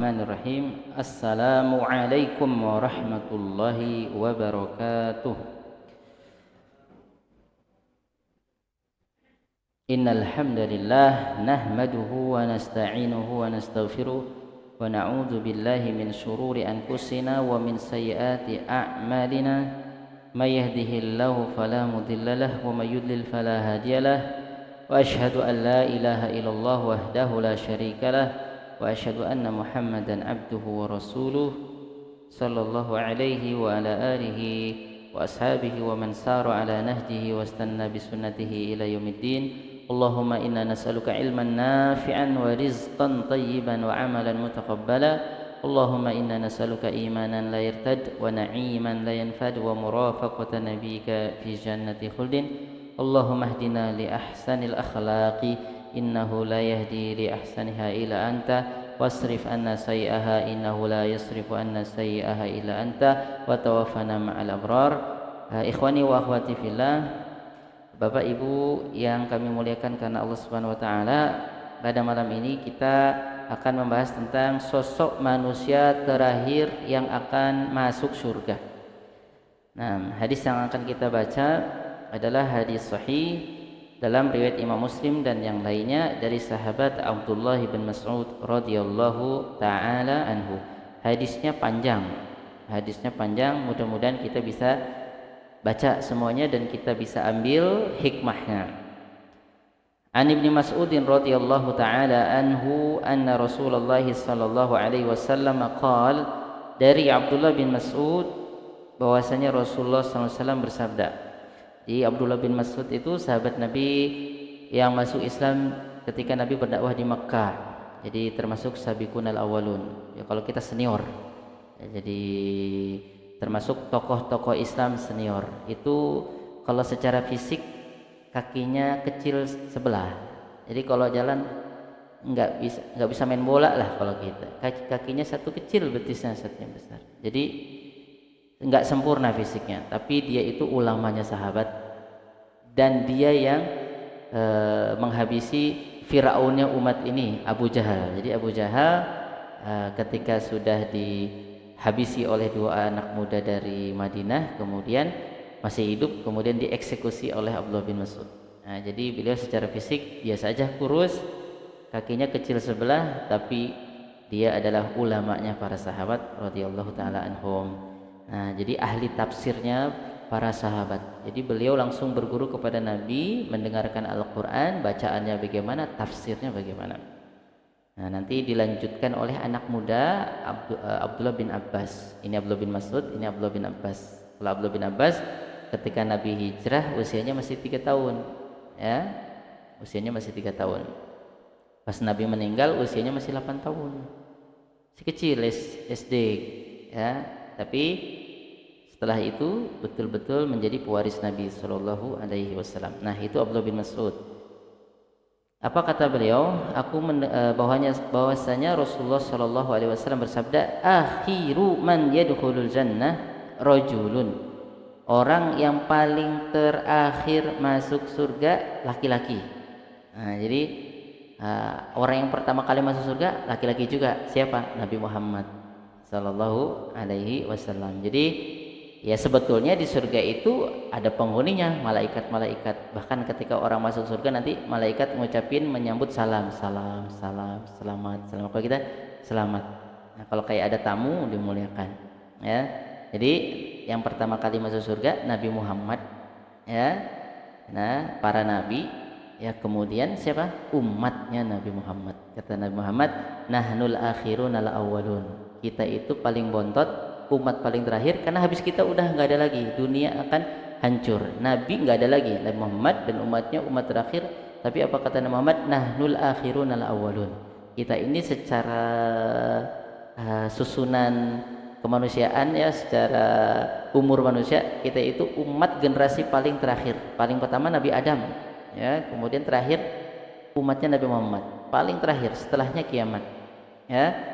Bismillahirrahmanirrahim. Assalamualaikum warahmatullahi wabarakatuh. Innal hamdalillah nahmaduhu wa nasta'inuhu wa nastaghfiruh wa na'udzu billahi min shururi anfusina wa min sayyiati a'malina. May yahdihillahu fala mudilla lahu wa may yudlil fala hadiyalah. Wa asyhadu an la ilaha illallah wahdahu la syarika lah. Wa asyhadu anna Muhammadan abduhu wa rasuluh sallallahu alaihi wa ala alihi wa ashabihi wa man sara ala nahjihi wa istanna bi sunnatihi ila yaumiddin. Allahumma inna nas'aluka ilman nafi'an wa rizqan tayyiban wa amalan mutaqabbala. Allahumma inna nas'aluka imanan la yartad wa na'iman la yanfad wa murafaqata nabiyyika fi jannati khuldin. Allahumma ihdina li ahsanil akhlaqi innahu la yahdi li ahsaniha ila anta wasrif anna sayyi'aha innahu la yasrifu anna sayyi'aha ila anta wa tawaffana ma'al abrar. Ikhwani wa akhwati fillah, Bapak Ibu yang kami muliakan karena Allah Subhanahu wa taala, pada malam ini kita akan membahas tentang sosok manusia terakhir yang akan masuk surga. Nah, hadis yang akan kita baca adalah hadis sahih dalam riwayat Imam Muslim dan yang lainnya dari sahabat Abdullah bin Mas'ud radhiyallahu taala anhu. Hadisnya panjang. Mudah-mudahan kita bisa baca semuanya dan kita bisa ambil hikmahnya. An Ibnu Mas'ud radhiyallahu taala anhu anna Rasulullah sallallahu alaihi wasallam qaal, dari Abdullah bin Mas'ud bahwasanya Rasulullah sallallahu alaihi wasallam bersabda. Jadi Abdullah bin Mas'ud itu sahabat Nabi yang masuk Islam ketika Nabi berdakwah di Makkah. Jadi termasuk sabiqunal awwalun. Ya, kalau kita senior. Ya, jadi termasuk tokoh-tokoh Islam senior. Itu kalau secara fisik kakinya kecil sebelah. Jadi kalau jalan nggak bisa main bola lah kalau kita. Kakinya satu kecil, betisnya satu yang besar. Jadi enggak sempurna fisiknya, tapi dia itu ulamanya sahabat dan dia yang menghabisi Firaunnya umat ini, Abu Jahal. Jadi Abu Jahal ketika sudah dihabisi oleh dua anak muda dari Madinah, kemudian masih hidup, kemudian dieksekusi oleh Abdullah bin Mas'ud. Nah, jadi beliau secara fisik biasa saja, kurus, kakinya kecil sebelah, tapi dia adalah ulamanya para sahabat radhiyallahu taala anhum. Nah, jadi ahli tafsirnya para sahabat. Jadi beliau langsung berguru kepada Nabi, mendengarkan Al-Quran, bacaannya bagaimana, tafsirnya bagaimana. Nah, nanti dilanjutkan oleh anak muda Abdullah bin Abbas. Ini Abdullah bin Mas'ud, ini Abdullah bin Abbas. Kalau Abdullah bin Abbas ketika Nabi hijrah usianya masih 3 tahun, ya, usianya masih 3 tahun. Pas Nabi meninggal usianya masih 8 tahun, masih kecil, SD, ya. Tapi setelah itu betul-betul menjadi pewaris Nabi Shallallahu Alaihi Wasallam. Nah, itu Abdullah bin Mas'ud. Apa kata beliau? Bahwasanya Rasulullah Shallallahu Alaihi Wasallam bersabda, akhiru man yadkhulul jannah rajulun. Orang yang paling terakhir masuk surga laki-laki. Nah, jadi orang yang pertama kali masuk surga laki-laki juga. Siapa? Nabi Muhammad Sallallahu Alaihi Wasallam. Jadi ya sebetulnya di surga itu ada penghuninya, malaikat-malaikat. Bahkan ketika orang masuk surga nanti malaikat mengucapin menyambut salam, selamat. Kalau kita selamat. Nah, kalau kayak ada tamu dimuliakan. Ya. Jadi yang pertama kali masuk surga Nabi Muhammad. Ya. Nah, para nabi. Ya, kemudian siapa? Umatnya Nabi Muhammad. Kata Nabi Muhammad, nahnul akhirun al awwalun. Kita itu paling bontot, umat paling terakhir, karena habis kita udah nggak ada lagi, dunia akan hancur. Nabi nggak ada lagi, Nabi Muhammad dan umatnya umat terakhir. Tapi apa kata Nabi Muhammad? Nahnul akhirun al awwalun. Kita ini secara susunan kemanusiaan, ya, secara umur manusia, kita itu umat generasi paling terakhir. Paling pertama Nabi Adam, ya, kemudian terakhir umatnya Nabi Muhammad, paling terakhir setelahnya kiamat, ya.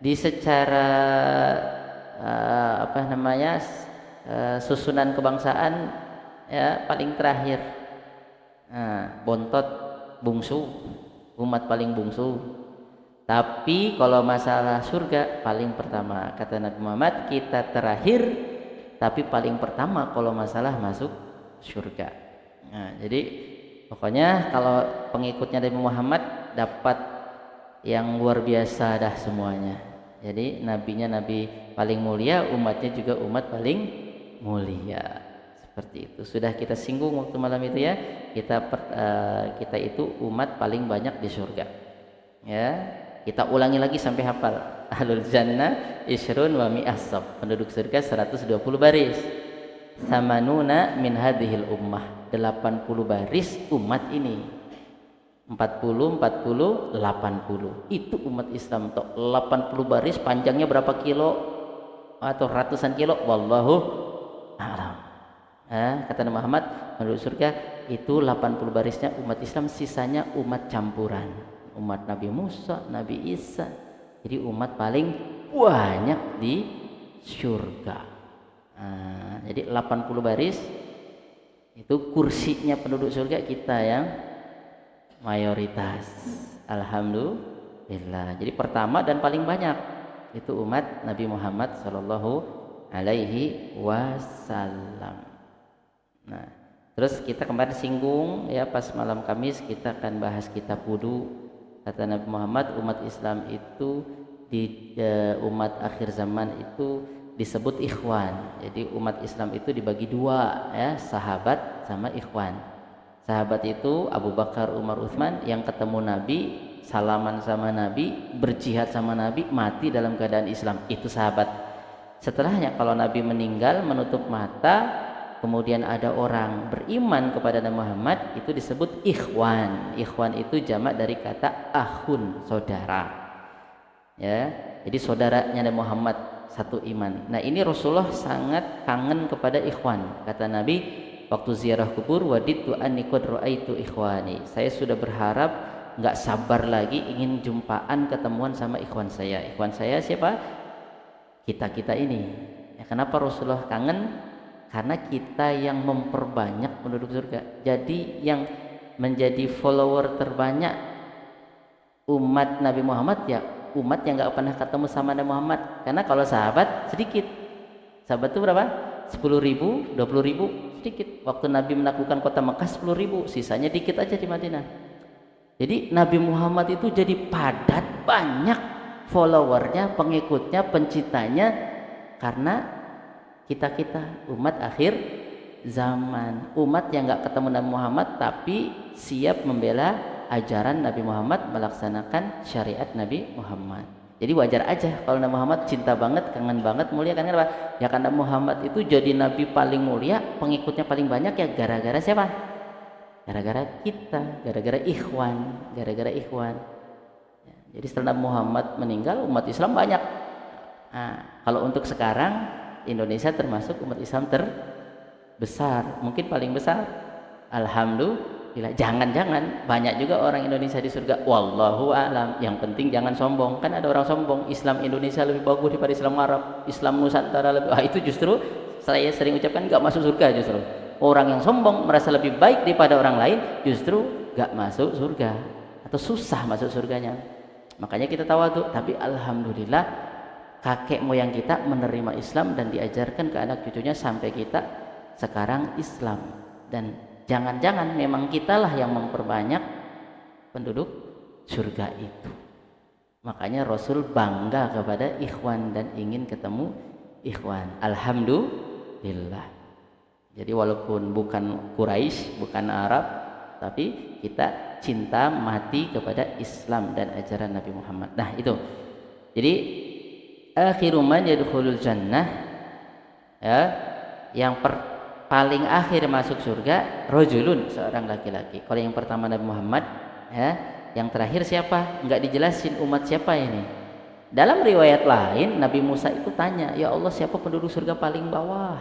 Di secara susunan kebangsaan, ya, paling terakhir, bontot, bungsu, umat paling bungsu. Tapi kalau masalah surga paling pertama, kata Nabi Muhammad, kita terakhir tapi paling pertama kalau masalah masuk surga. Nah, jadi pokoknya kalau pengikutnya Nabi Muhammad dapat yang luar biasa dah semuanya. Jadi nabinya nabi paling mulia, umatnya juga umat paling mulia. Seperti itu. Sudah kita singgung waktu malam itu ya. Kita itu umat paling banyak di surga. Ya, kita ulangi lagi sampai hafal. Ahlul jannah isyrun wa mi'asab. Penduduk surga 120 baris. Samanuna min hadhil ummah. 80 baris umat ini. 40, 80, 80. Itu umat Islam toh. 80 baris panjangnya berapa kilo atau ratusan kilo? Wallahu a'lam. Kata Nabi Muhammad, menurut surga itu 80 barisnya umat Islam, sisanya umat campuran. Umat Nabi Musa, Nabi Isa. Jadi umat paling banyak di surga. Jadi 80 baris itu kursinya penduduk surga, kita yang mayoritas. Alhamdulillah. Jadi pertama dan paling banyak itu umat Nabi Muhammad sallallahu alaihi wasallam. Nah, terus kita kemarin singgung ya, pas malam Kamis kita akan bahas kitab wudu. Kata Nabi Muhammad, umat Islam itu umat akhir zaman itu disebut ikhwan. Jadi umat Islam itu dibagi dua ya, sahabat sama ikhwan. Sahabat itu Abu Bakar, Umar, Utsman yang ketemu Nabi, salaman sama Nabi, berjihad sama Nabi, mati dalam keadaan Islam. Itu sahabat. Setelahnya kalau Nabi meninggal menutup mata, kemudian ada orang beriman kepada Nabi Muhammad, itu disebut ikhwan. Ikhwan itu jamak dari kata akhun, saudara. Ya, jadi saudaranya Nabi Muhammad satu iman. Nah, ini Rasulullah sangat kangen kepada ikhwan. Kata Nabi waktu ziarah kubur, waditu anni qad raaitu ikhwani. Saya sudah berharap, nggak sabar lagi ingin jumpaan ketemuan sama ikhwan saya. Ikhwan saya siapa? Kita ini. Ya, kenapa Rasulullah kangen? Karena kita yang memperbanyak penduduk surga. Jadi yang menjadi follower terbanyak umat Nabi Muhammad ya umat yang gak pernah ketemu sama Nabi Muhammad. Karena kalau sahabat sedikit. Sahabat itu berapa? 10.000, 20.000, sedikit. Waktu Nabi menaklukkan kota Mekah 10.000, sisanya dikit aja di Madinah. Jadi Nabi Muhammad itu jadi padat, banyak followernya, pengikutnya, pencintanya, karena kita umat akhir zaman, umat yang nggak ketemu Nabi Muhammad tapi siap membela ajaran Nabi Muhammad, melaksanakan syariat Nabi Muhammad. Jadi wajar aja kalau Nabi Muhammad cinta banget, kangen banget, mulia. Kan kenapa? Ya karena Muhammad itu jadi Nabi paling mulia, pengikutnya paling banyak ya gara-gara siapa? Gara-gara kita, gara-gara ikhwan. Ya, jadi setelah Nabi Muhammad meninggal, umat Islam banyak. Nah, kalau untuk sekarang Indonesia termasuk umat Islam terbesar, mungkin paling besar. Alhamdulillah. Jangan-jangan banyak juga orang Indonesia di surga. Wallahu a'lam. Yang penting jangan sombong. Kan ada orang sombong, Islam Indonesia lebih bagus daripada Islam Arab, Islam Nusantara lebih. Itu justru saya sering ucapkan nggak masuk surga. Justru orang yang sombong merasa lebih baik daripada orang lain, justru nggak masuk surga atau susah masuk surganya. Makanya kita tawadhu. Tapi alhamdulillah kakek moyang kita menerima Islam dan diajarkan ke anak cucunya sampai kita sekarang Islam. Dan jangan-jangan memang kitalah yang memperbanyak penduduk surga itu. Makanya Rasul bangga kepada ikhwan dan ingin ketemu ikhwan. Alhamdulillah. Jadi walaupun bukan Quraisy, bukan Arab, tapi kita cinta mati kepada Islam dan ajaran Nabi Muhammad. Nah itu. Jadi akhiru man yadkhulul jannah, ya, yang paling akhir masuk surga rajulun, seorang laki-laki. Kalau yang pertama Nabi Muhammad, ya, yang terakhir siapa? Enggak dijelasin umat siapa ini. Dalam riwayat lain Nabi Musa itu tanya, ya Allah siapa penduduk surga paling bawah?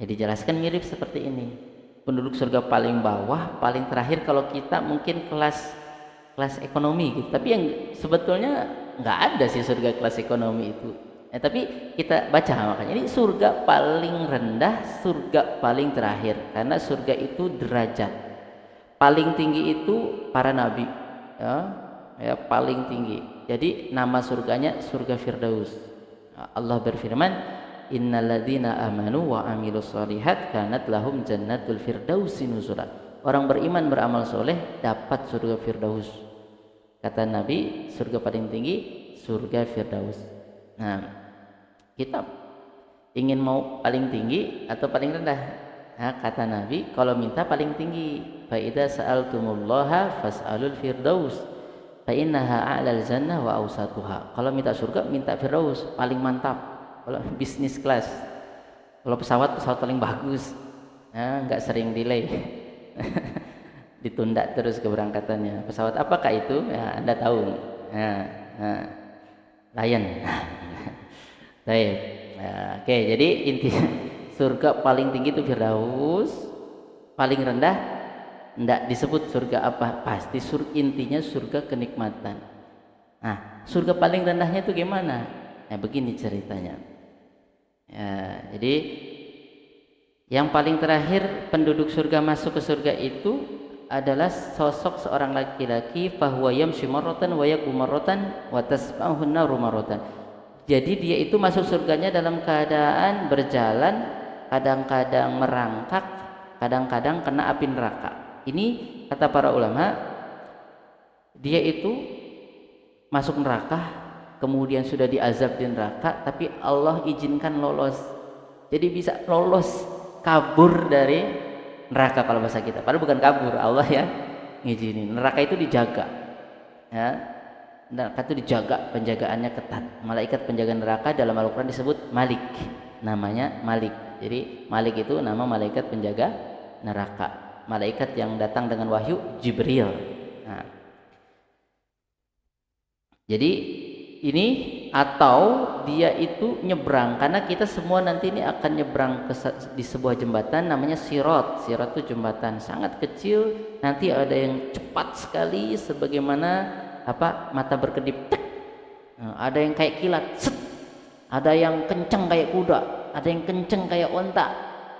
Ya dijelaskan mirip seperti ini. Penduduk surga paling bawah, paling terakhir kalau kita mungkin kelas ekonomi gitu. Tapi yang sebetulnya nggak ada sih surga kelas ekonomi itu. Tapi kita baca makanya ini surga paling rendah, surga paling terakhir. Karena surga itu derajat. Paling tinggi itu para nabi, ya, ya, paling tinggi. Jadi nama surganya surga Firdaus. Allah berfirman, innalladzina amanu wa amilus solihat kanat lahum jannatul firdausi nuzula. Orang beriman beramal soleh dapat surga Firdaus. Kata Nabi, surga paling tinggi surga Firdaus. Nah, kita ingin mau paling tinggi atau paling rendah? Nah, kata Nabi, kalau minta paling tinggi. Fa idza sa'altumullaha fas'alul firdaus. Fa innaha a'lal jannah wa awsatuha. Kalau minta surga, minta Firdaus, paling mantap. Kalau bisnis kelas. Kalau pesawat paling bagus. Nah, enggak sering delay. Ditunda terus keberangkatannya. Pesawat apakah itu? Ya, Anda tahu. Lion. Baik. Nah, oke, jadi intinya surga paling tinggi itu Firdaus, paling rendah enggak disebut surga apa, pasti intinya surga kenikmatan. Nah, surga paling rendahnya itu gimana? Nah, begini ceritanya. Ya, jadi yang paling terakhir penduduk surga masuk ke surga itu adalah sosok seorang laki-laki, fahuwa yamshi marratan wa yaqumu marratan wa tasma'uhu an-naru marratan. Jadi dia itu masuk surganya dalam keadaan berjalan, kadang-kadang merangkak, kadang-kadang kena api neraka. Ini kata para ulama, dia itu masuk neraka, kemudian sudah diazab di neraka, tapi Allah izinkan lolos. Jadi bisa lolos, kabur dari neraka kalau bahasa kita. Padahal bukan kabur, Allah ya ngizinin. Neraka itu dijaga. Ya. Neraka itu dijaga, penjagaannya ketat. Malaikat penjaga neraka dalam Al-Qur'an disebut Malik. Namanya Malik. Jadi Malik itu nama malaikat penjaga neraka. Malaikat yang datang dengan wahyu Jibril. Nah, jadi ini atau dia itu nyebrang, karena kita semua nanti ini akan nyebrang di sebuah jembatan namanya Sirat. Sirat itu jembatan sangat kecil, nanti ada yang cepat sekali sebagaimana mata berkedip, nah, ada yang kayak kilat, set. Ada yang kencang kayak kuda, ada yang kencang kayak onta,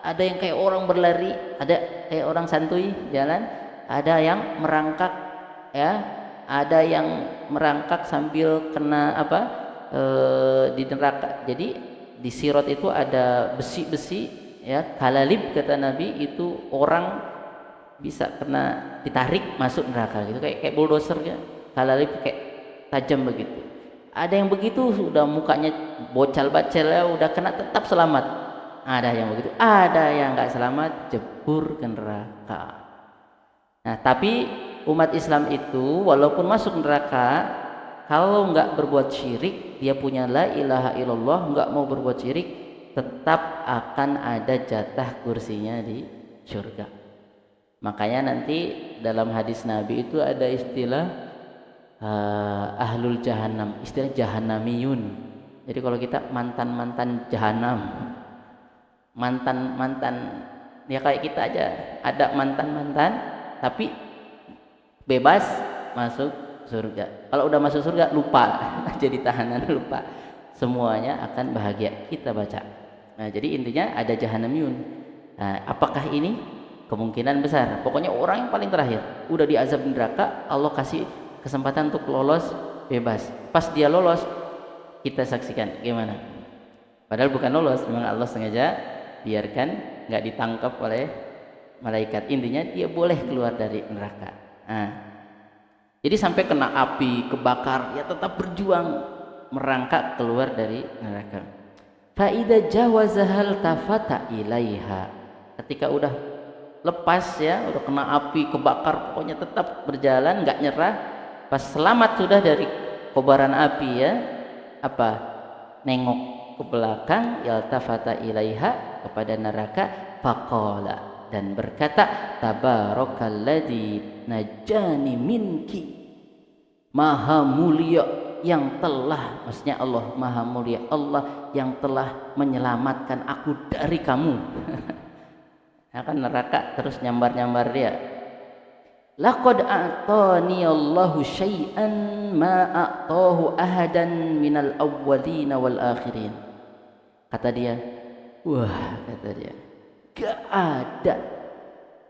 ada yang kayak orang berlari, ada kayak orang santuy jalan, ada yang merangkak, ya, ada yang merangkak sambil kena di neraka. Jadi di Sirat itu ada besi-besi, ya, kalalib kata Nabi, itu orang bisa kena ditarik masuk neraka gitu, kayak bulldozer ya. Kalalib kayak tajam begitu. Ada yang begitu sudah mukanya bocal-bacel, ya, udah kena tetap selamat. Ada yang begitu, ada yang nggak selamat, jebur ke neraka. Nah, tapi umat Islam itu walaupun masuk neraka, kalau nggak berbuat syirik, dia punya la ilaha illallah, nggak mau berbuat syirik, tetap akan ada jatah kursinya di surga. Makanya nanti dalam hadis Nabi itu ada istilah ahlul jahannam, istilah jahannamiyun. Jadi kalau kita mantan jahanam, mantan ya kayak kita aja, ada mantan tapi bebas masuk surga. Kalau udah masuk surga lupa jadi tahanan, lupa semuanya akan bahagia. Kita baca. Nah, jadi intinya ada jahannamiyun. Nah, apakah ini? Kemungkinan besar. Pokoknya orang yang paling terakhir udah diazab neraka, Allah kasih kesempatan untuk lolos bebas. Pas dia lolos, kita saksikan gimana. Padahal bukan lolos, memang Allah sengaja biarkan nggak ditangkap oleh malaikat. Intinya dia boleh keluar dari neraka. Nah, jadi sampai kena api, kebakar, ya tetap berjuang merangkak keluar dari neraka. Fa idza jawazahal tafata ilaiha. Ketika udah lepas, ya, udah kena api, kebakar, pokoknya tetap berjalan, nggak nyerah. Pas selamat sudah dari kobaran api, ya, nengok ke belakang, yaltafata ilaiha, kepada neraka, faqala, dan berkata, tabarakalladzi najani minki, maha mulia yang telah, maksudnya Allah maha mulia, Allah yang telah menyelamatkan aku dari kamu. Akan neraka terus nyambar-nyambar dia, laqad a'tani Allahu syai'an ma a'tahu ahadan minal awwalina wal akhirin. Kata dia, wah, kata dia, gak ada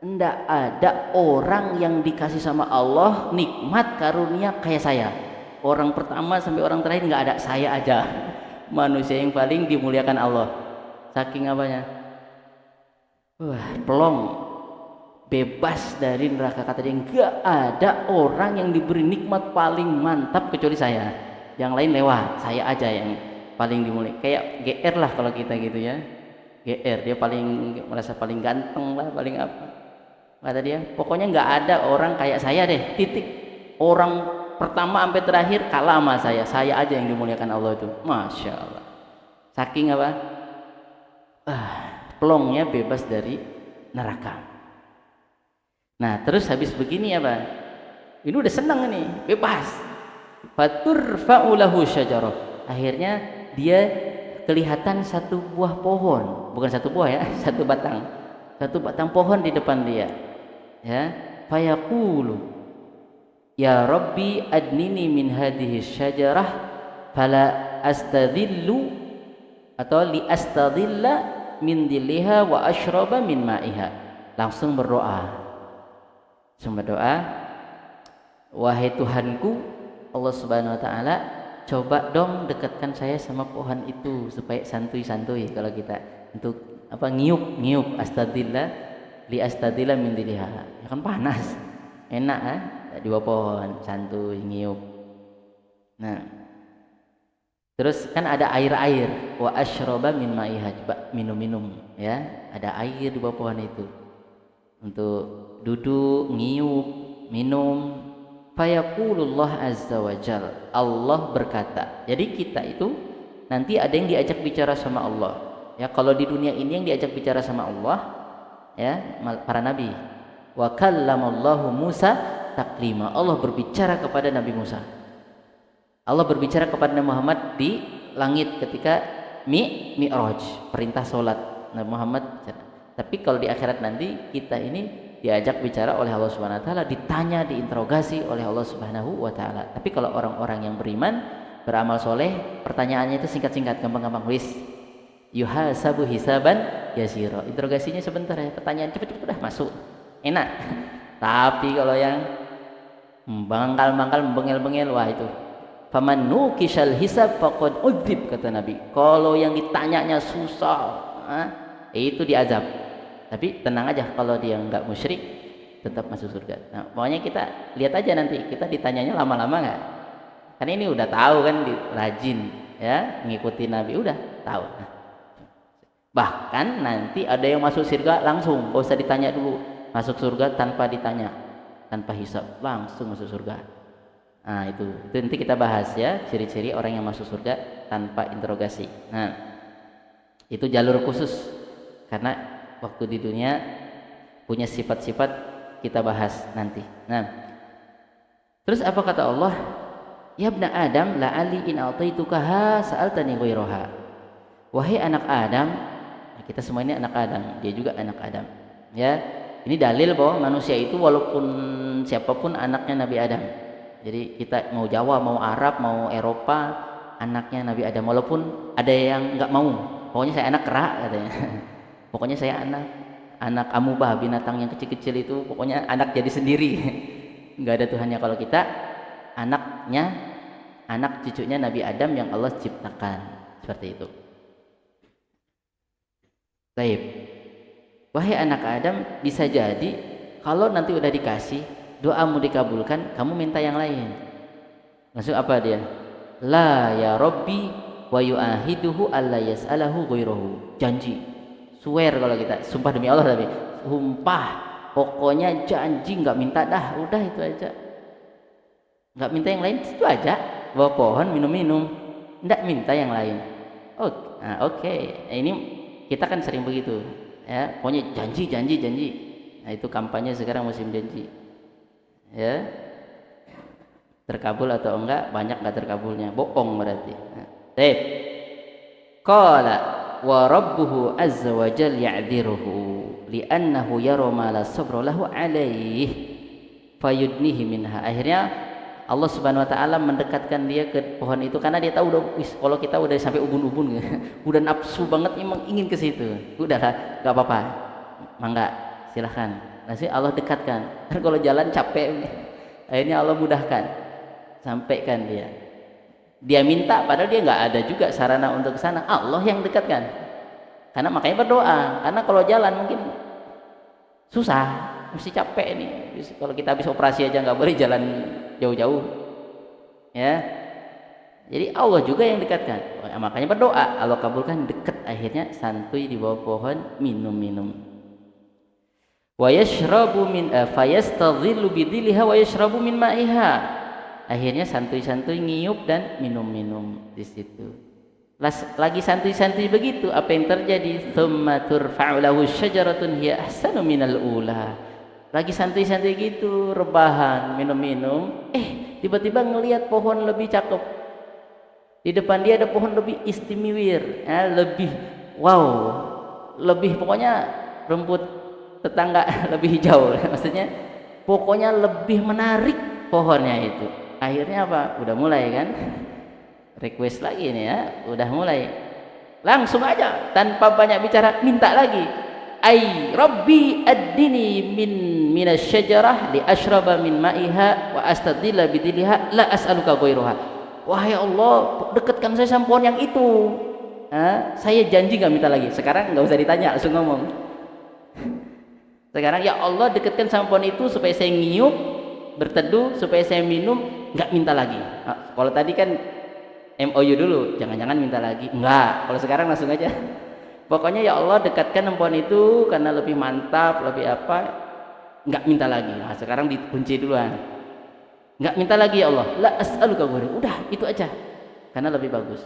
Ndak ada orang yang dikasih sama Allah nikmat karunia kayak saya. Orang pertama sampai orang terakhir nggak ada, saya aja. Manusia yang paling dimuliakan Allah. Saking apanya? Wah, pelong, bebas dari neraka, kata dia. Nggak ada orang yang diberi nikmat paling mantap kecuali saya. Yang lain lewat, saya aja yang paling dimuliakan. Kayak GR lah kalau kita gitu ya. GR, dia paling merasa paling ganteng lah, paling apa. Kata dia, pokoknya nggak ada orang kayak saya deh, titik. Orang pertama sampai terakhir kalah sama saya aja yang dimuliakan Allah itu. Masya Allah. Saking apa? Pelongnya bebas dari neraka. Nah terus habis begini apa? Ini udah senang nih, bebas. Faturfa'u lahu syajarah. Akhirnya dia kelihatan satu buah pohon, bukan satu buah ya, satu batang pohon di depan dia. Ya, fayaqulu ya Rabbi adnini min hadhihi syajarah fala astadillu atau li astadilla min diliha wa ashraba min ma'iha. Langsung berdoa, wahai Tuhanku Allah Subhanahu wa taala, coba dong dekatkan saya sama pohon itu supaya santuy-santuy kalau kita untuk apa, ngiup astadillah li astadillah min diliha. Ya kan panas, enak di bawah pohon santuy ngiup. Nah terus kan ada air wa asyraba min ma'iha, coba minum ya, ada air di bawah pohon itu untuk duduk ngiup minum. Fayaqulullah azza wajal, Allah berkata. Jadi kita itu nanti ada yang diajak bicara sama Allah ya. Kalau di dunia ini yang diajak bicara sama Allah ya para nabi. Wa kallamallahu Musa taklima, Allah berbicara kepada Nabi Musa, Allah berbicara kepada Nabi Muhammad di langit ketika Mi'raj, perintah sholat Nabi Muhammad. Tapi kalau di akhirat nanti kita ini diajak bicara oleh Allah Subhanahu wa taala, ditanya, diinterogasi oleh Allah Subhanahu wa taala. Tapi kalau orang-orang yang beriman, beramal soleh, pertanyaannya itu singkat-singkat, gampang-gampang. Wis yuhasabu hisaban yasira, interogasinya sebentar ya, pertanyaan cepet-cepet udah masuk, enak. Tapi kalau yang bangkal-bangkal, bengel-bengel, wah itu faman nukishal hisab faqad udzib, kata Nabi. Kalau yang ditanyanya susah, itu diazab. Tapi tenang aja, kalau dia nggak musyrik tetap masuk surga. Nah pokoknya kita lihat aja nanti kita ditanyanya lama-lama nggak. Kan ini udah tahu kan, rajin ya ngikuti Nabi, udah tahu. Nah, bahkan nanti ada yang masuk surga langsung, nggak usah ditanya dulu, masuk surga tanpa ditanya, tanpa hisab, langsung masuk surga. Nah itu nanti kita bahas ya, ciri-ciri orang yang masuk surga tanpa interogasi. Nah itu jalur khusus karena waktu di dunia punya sifat-sifat, kita bahas nanti. Nah terus apa kata Allah? Ya ibna Adam la'ali in a'taituka ha sa'altani ghairaha. Wahai anak Adam, kita semua ini anak Adam, dia juga anak Adam ya. Ini dalil bahwa manusia itu walaupun siapapun anaknya Nabi Adam. Jadi kita mau Jawa, mau Arab, mau Eropa, anaknya Nabi Adam. Walaupun ada yang nggak mau, pokoknya saya anak kera katanya. Pokoknya saya anak amubah, binatang yang kecil-kecil itu, pokoknya anak jadi sendiri. Nggak ada Tuhannya. Kalau kita anaknya, anak cucunya Nabi Adam yang Allah ciptakan, seperti itu. Baik. Wahai anak Adam, bisa jadi kalau nanti udah dikasih, doamu dikabulkan, kamu minta yang lain. Maksud apa dia? La ya Rabbi wa yu'ahiduhu alla yas'alahu ghairahu. Janji. Swear kalau kita, sumpah demi Allah, tapi sumpah pokoknya janji nggak minta dah, udah itu aja, nggak minta yang lain, itu aja, bawa pohon minum-minum, nggak minta yang lain. Oke. Ini kita kan sering begitu ya, pokoknya janji. Nah itu kampanye sekarang, musim janji ya, terkabul atau enggak, banyak nggak terkabulnya, bohong berarti. Qala wa rabbuhu azza wa jal ya'dhiruhu li'annahu yara ma la sabra lahu alaih fayudnihi minha. Akhirnya Allah Subhanahu wa taala mendekatkan dia ke pohon itu karena dia tahu udah, kalau kita udah sampai ubun-ubun udah nafsu banget, emang ingin ke situ, udahlah enggak apa-apa, mangga silahkan Nanti Allah dekatkan. Kan kalau jalan capek, akhirnya Allah mudahkan, sampaikan dia minta padahal dia nggak ada juga sarana untuk ke sana, Allah yang dekatkan. Karena makanya berdoa, karena kalau jalan mungkin susah, mesti capek nih. Kalau kita habis operasi aja nggak boleh jalan jauh-jauh, ya. Jadi Allah juga yang dekatkan. Makanya berdoa, Allah kabulkan, dekat. Akhirnya santuy di bawah pohon, minum. Wa yashrabu min fayastadhillu bidhilha wa yashrabu min ma'iha. Akhirnya santuy-santuy ngiyup dan minum di situ. Lagi santuy-santuy begitu, apa yang terjadi? Tsumma turfa'u lahu syajaratun hiya ahsanu minal ula. Lagi santuy-santuy gitu, rebahan, minum, tiba-tiba ngelihat pohon lebih cakep. Di depan dia ada pohon lebih istimewir, lebih wow, lebih pokoknya rumput tetangga lebih hijau, maksudnya pokoknya lebih menarik pohonnya itu. Akhirnya apa? Udah mulai kan? Request lagi nih ya, udah mulai. Langsung aja tanpa banyak bicara minta lagi. Ai Rabbi ad-dini minasyajarah li ashraba min ma'iha wa astadilla bidilha la as'aluka ghairaha. Wahai Allah, dekatkan saya sama pohon yang itu. Saya janji nggak minta lagi. Sekarang nggak usah ditanya, langsung ngomong. Sekarang ya Allah, dekatkan sama pohon itu supaya saya ngiyup, berteduh, supaya saya minum, nggak minta lagi. Kalau tadi kan MOU dulu, jangan-jangan minta lagi. Enggak. Kalau sekarang langsung aja. Pokoknya ya Allah, dekatkan pohon itu karena lebih mantap, lebih apa, nggak minta lagi. Nah, sekarang dikunci duluan. Nggak minta lagi ya Allah, la as'aluka ghairi. Udah itu aja karena lebih bagus.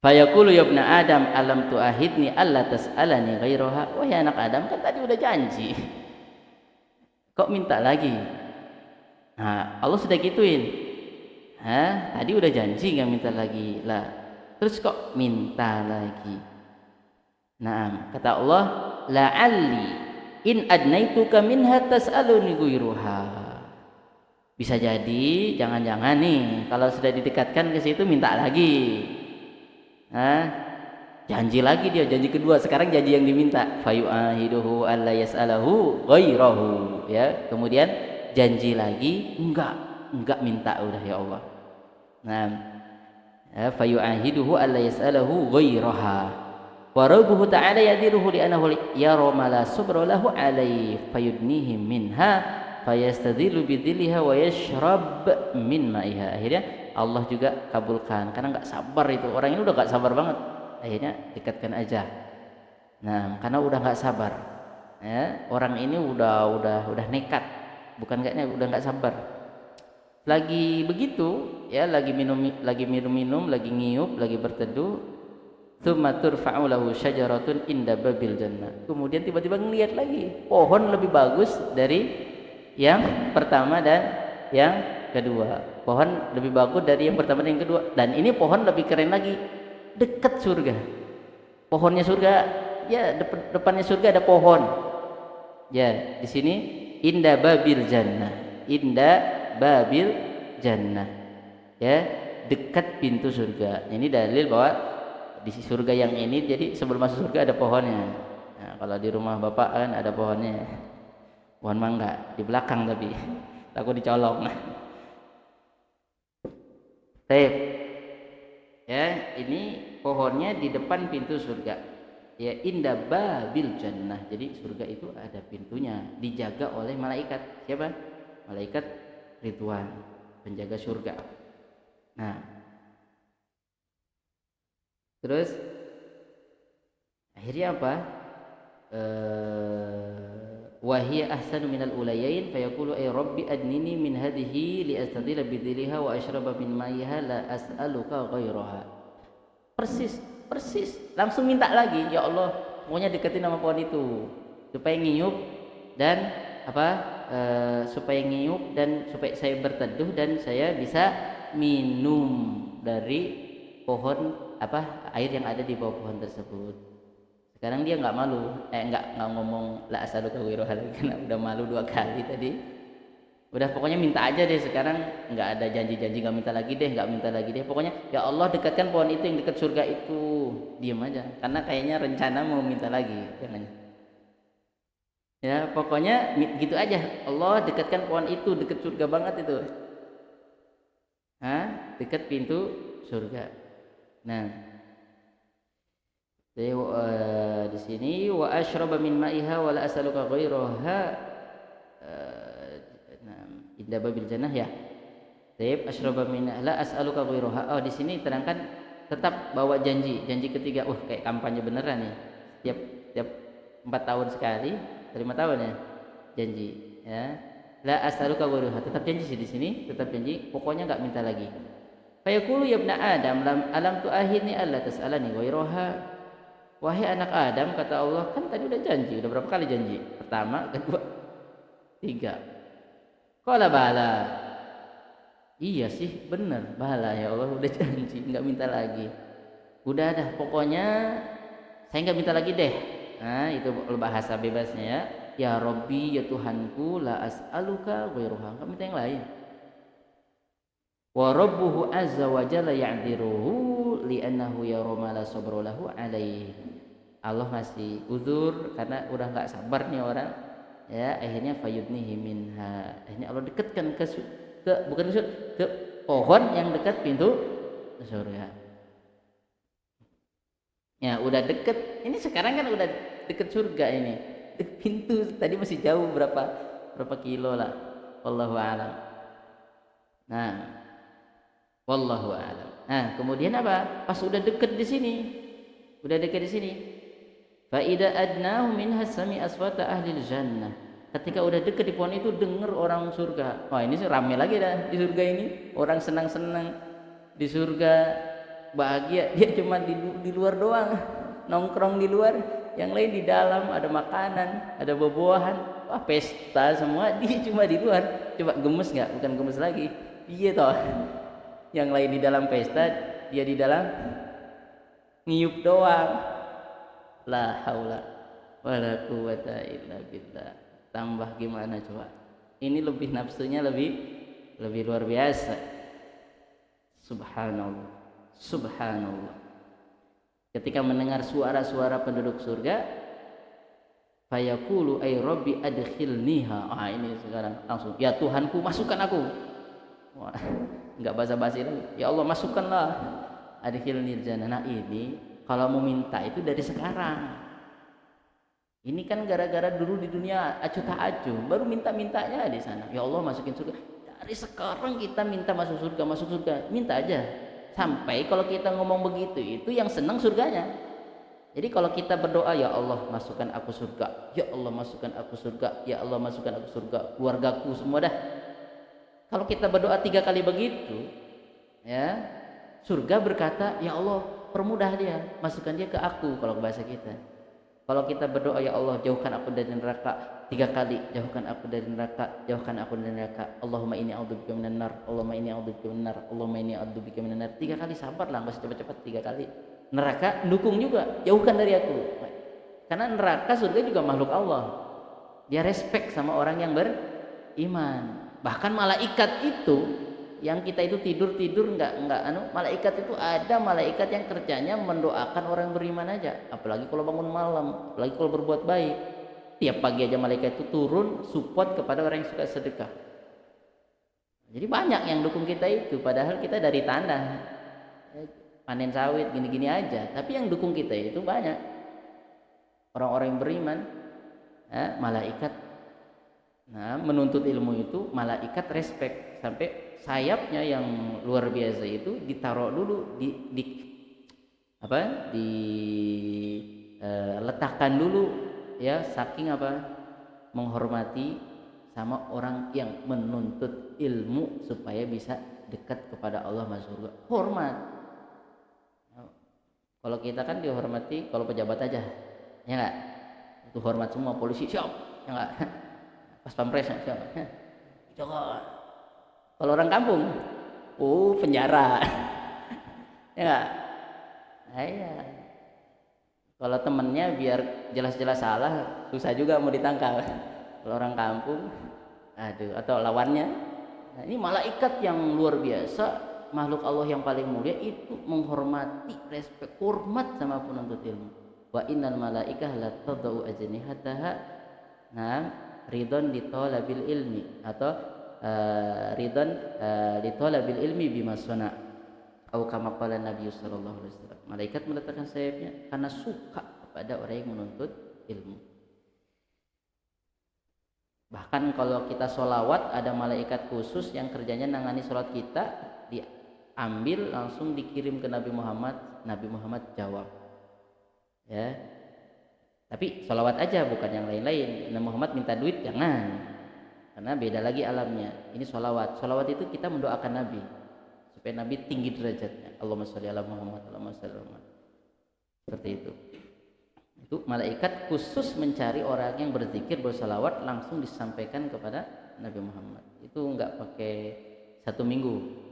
Fayaqulu ya ibna Adam alam tu'ahidni alla tas'alani ghairaha. Wahai anak Adam, kan tadi udah janji, kok minta lagi? Nah, Allah sudah gituin. Tadi udah janji nggak minta lagi lah, terus kok minta lagi? Nah, kata Allah, la'alli in adnaituka minha tas'aluni ghairaha. Bisa jadi, jangan-jangan nih, kalau sudah didekatkan ke situ minta lagi. Janji lagi dia, janji kedua. Sekarang janji yang diminta. Fayu'ahiduhu alla yas'alahu ghairahu. Ya, kemudian janji lagi, enggak minta udah ya Allah. Nah, fayu'ahiduhu alla yas'alahu ghairaha. Wa rabbuhu ta'ala yadiruhu li'annahu yara ma la subra lahu alaihi fayudnihi minha fayastadhilu bidhilha wa yashrab min ma'iha. Akhirnya Allah juga kabulkan karena nggak sabar itu. Orang ini udah nggak sabar banget. Akhirnya dekatkan aja. Nah, karena udah nggak sabar. Ya, orang ini udah nekat. Bukan kayaknya udah nggak sabar. Lagi begitu, ya lagi minum, lagi ngiyup, lagi berteduh. Tsumma turfa'u lahu syajaratun inda babil jannah. Kemudian tiba-tiba ngelihat lagi pohon lebih bagus dari yang pertama dan yang kedua. Pohon lebih bagus dari yang pertama dan yang kedua. Dan ini pohon lebih keren lagi, dekat surga. Pohonnya surga, ya depannya surga ada pohon. Ya, di sini inda babil jannah. Inda babil jannah. Ya, dekat pintu surga. Ini dalil bahwa di surga yang ini, jadi sebelum masuk surga ada pohonnya. Nah, kalau di rumah Bapak kan ada pohonnya. Pohon mangga di belakang, tapi takut dicolong. Baik. Ya, ini pohonnya di depan pintu surga. Ya, inda babil jannah. Jadi surga itu ada pintunya, dijaga oleh malaikat. Siapa? Malaikat Ridwan, penjaga surga. Nah, terus akhirnya apa? Wahia ahsanu minal ulayain fayaqulu ay rabbi adnini min hadhihi li astadila bidhilha wa ashraba min ma'iha la as'aluka ghairaha. Persis langsung minta lagi, ya Allah pokoknya deketin sama pohon itu supaya ngiyup dan supaya ngiyup dan supaya saya berteduh dan saya bisa minum dari pohon air yang ada di bawah pohon tersebut. Sekarang dia nggak malu, nggak ngomong la as'aluka ghairaha lagi karena udah malu 2 kali tadi. Udah pokoknya minta aja deh, sekarang nggak ada janji-janji nggak minta lagi deh. Pokoknya ya Allah dekatkan pohon itu yang dekat surga itu. Diam aja, karena kayaknya rencana mau minta lagi. Jangan. Ya, pokoknya gitu aja. Allah dekatkan pohon itu, dekat surga banget itu. Dekat pintu surga. Nah, jadi, di sini wa asyraba min ma'iha wa la as'aluka ghairaha. Nah, inda babil jannah ya. Taib asyraba min la as'aluka ghairaha. Oh, di sini terangkan tetap bawa janji, janji ketiga. Kayak kampanye beneran nih. Tiap 4 tahun sekali, 5 tahun ya. Janji, ya. La as'aluka ghairaha. Tetap janji sih di sini, tetap janji, pokoknya enggak minta lagi. Fa yaqulu ya ibna Adam alam tu'ahidni alla tas'alani ghairaha. Wahai anak Adam, kata Allah, kan tadi udah janji, udah berapa kali janji? Pertama, kedua, tiga. Qala bala. Iya sih, bener, bala ya Allah, udah janji, nggak minta lagi. Udah dah, pokoknya saya nggak minta lagi deh. Nah, itu bahasa bebasnya ya. Ya Robbi, ya Tuhanku, la as'aluka ghairuha, nggak minta yang lain. Wa rabbuhu azza wa jalla ya'diruhu li'annahu yarama la sabra lahu alaihi. Allah masih uzur karena udah nggak sabar nih orang, ya. Akhirnya fayudnihi minha, akhirnya Allah dekatkan ke bukan ke pohon yang dekat pintu surga. Ya udah deket, ini sekarang kan udah deket surga ini. Pintu tadi masih jauh berapa kilo lah, wallahu a'lam. Nah, wallahu a'lam. Nah, kemudian apa? Pas udah deket di sini, fa idza adnahu minha sami aswata ahli jannah. Ketika udah deket di pohon itu denger orang surga. Wah, ini rame lagi dah di surga ini. Orang senang-senang di surga, bahagia. Dia cuma di luar doang, nongkrong di luar. Yang lain di dalam, ada makanan, ada buah-buahan. Wah, pesta semua. Dia cuma di luar. Coba gemes nggak? Bukan gemes lagi. Iya toh. Yang lain di dalam pesta, dia di dalam ngiyup doang. La haula wala quwata illa billah. Tambah gimana coba? Ini lebih nafsunya lebih luar biasa. Subhanallah, subhanallah. Ketika mendengar suara-suara penduduk surga, fayaqulu ay rabbi adkhilniha. Ini sekarang langsung, ya Tuhanku, masukkan aku. Wah, enggak basa-basi lagi. Ya Allah, masukkanlah. Adkhilnil jannah. Nah, ini kalau mau minta itu dari sekarang. Ini kan gara-gara dulu di dunia acuh tak acuh, baru minta-mintanya di sana. Ya Allah, masukin surga. Dari sekarang kita minta masuk surga, minta aja. Sampai kalau kita ngomong begitu, itu yang senang surganya. Jadi kalau kita berdoa, ya Allah masukkan aku surga, ya Allah masukkan aku surga, ya Allah masukkan aku surga, keluargaku semua dah. Kalau kita berdoa 3 kali begitu, ya, surga berkata, ya Allah permudah dia, masukkan dia ke aku. Kalau bahasa kita, kalau kita berdoa, ya Allah jauhkan aku dari neraka 3 kali, jauhkan aku dari neraka, jauhkan aku dari neraka. Allahumma inni a'udzubika minan nar, Allahumma inni a'udzubika minan nar, Allahumma inni a'udzubika minan nar. 3 kali, sabarlah, enggak cepat-cepat 3 kali. Neraka dukung juga, jauhkan dari aku. Karena neraka, surga juga makhluk Allah. Dia respect sama orang yang beriman. Bahkan malaikat itu yang kita itu tidur enggak malaikat itu ada malaikat yang kerjanya mendoakan orang beriman aja, apalagi kalau bangun malam, apalagi kalau berbuat baik. Tiap pagi aja malaikat itu turun support kepada orang yang suka sedekah. Jadi banyak yang dukung kita itu, padahal kita dari tanah panen sawit gini-gini aja, tapi yang dukung kita itu banyak orang-orang yang beriman, malaikat. Nah, menuntut ilmu itu malaikat respect, sampai sayapnya yang luar biasa itu ditaruh dulu letakkan dulu, ya, saking menghormati sama orang yang menuntut ilmu supaya bisa dekat kepada Allah masuk surga. Hormat. Kalau kita kan dihormati kalau pejabat aja, ya enggak? Itu hormat semua, polisi siap, ya enggak? Pas pampres siap. Jangan. Kalau orang kampung, penjara. Ya enggak? Nah, iya. Kalau temennya biar jelas-jelas salah, susah juga mau ditangkal. Kalau orang kampung, atau lawannya. Nah, ini malaikat yang luar biasa, makhluk Allah yang paling mulia itu menghormati, respek, hormat sama penuntut ilmu. Wa innal malaikah la tadau ajnihataha. Nah, ridon ditolabil ilmi atau ridon ditolabil ilmi bima suna atau kama qala Nabi sallallahu alaihi wasallam. Malaikat meletakkan sayapnya karena suka kepada orang yang menuntut ilmu. Bahkan kalau kita sholawat ada malaikat khusus yang kerjanya nangani sholat kita, diambil langsung dikirim ke Nabi Muhammad. Nabi Muhammad jawab, ya. Tapi sholawat aja, bukan yang lain-lain. Nabi Muhammad minta duit jangan, karena beda lagi alamnya. Ini sholawat. Sholawat itu kita mendoakan Nabi supaya Nabi tinggi derajatnya. Allahumma sholli ala Muhammad, Allahumma sholli ala Muhammad. Seperti itu. Itu malaikat khusus mencari orang yang berzikir, bersalawat, langsung disampaikan kepada Nabi Muhammad. Itu enggak pakai 1 minggu.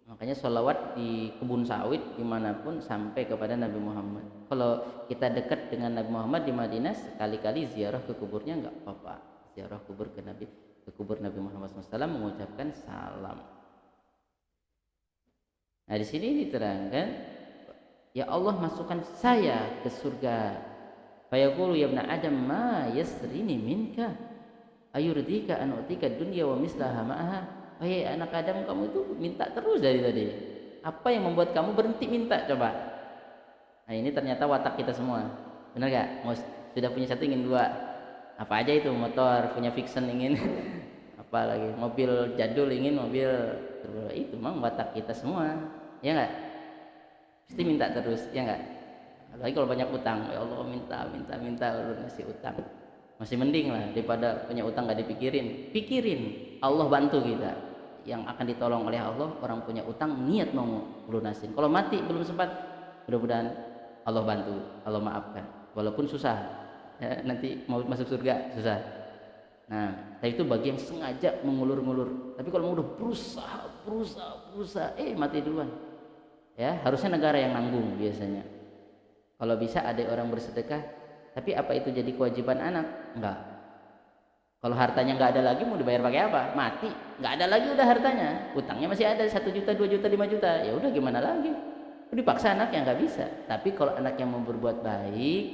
Makanya sholawat di kebun sawit dimanapun sampai kepada Nabi Muhammad. Kalau kita dekat dengan Nabi Muhammad di Madinah, sekali-kali ziarah ke kuburnya enggak apa-apa. Ziarah kubur ke kubur Nabi Muhammad SAW, mengucapkan salam. Nah, di sini diterangkan, ya Allah masukkan saya ke surga. Fayaqulu ya ibna Adam ma yasrini minka ayurdika an utika dunya wa mislaha ma'aha. Wahai anak Adam, kamu itu minta terus dari tadi. Apa yang membuat kamu berhenti minta coba? Nah, ini ternyata watak kita semua. Benar gak? Sudah punya satu ingin dua. Apa aja itu, motor, punya fiction ingin apa lagi, mobil jadul ingin mobil. Itu memang watak kita semua. Ya enggak? Pasti minta terus, ya enggak? Apalagi kalau banyak utang, ya Allah minta lu ngasih utang. Masih mending lah daripada punya utang gak dipikirin. Pikirin, Allah bantu kita. Yang akan ditolong oleh Allah orang punya utang niat mau lunasin. Kalau mati belum sempat, mudah-mudahan Allah bantu, Allah maafkan. Walaupun susah, ya, nanti mau masuk surga susah. Nah, tapi itu bagi yang sengaja mengulur-ngulur. Tapi kalau udah berusaha, mati duluan. Ya, harusnya negara yang nanggung biasanya. Kalau bisa ada orang bersedekah, tapi apa itu jadi kewajiban anak? Enggak. Kalau hartanya enggak ada lagi, mau dibayar pakai apa? Mati, enggak ada lagi udah hartanya. Utangnya masih ada 1 juta, 2 juta, 5 juta. Ya udah gimana lagi? Dipaksa anak yang enggak bisa. Tapi kalau anak yang mau berbuat baik,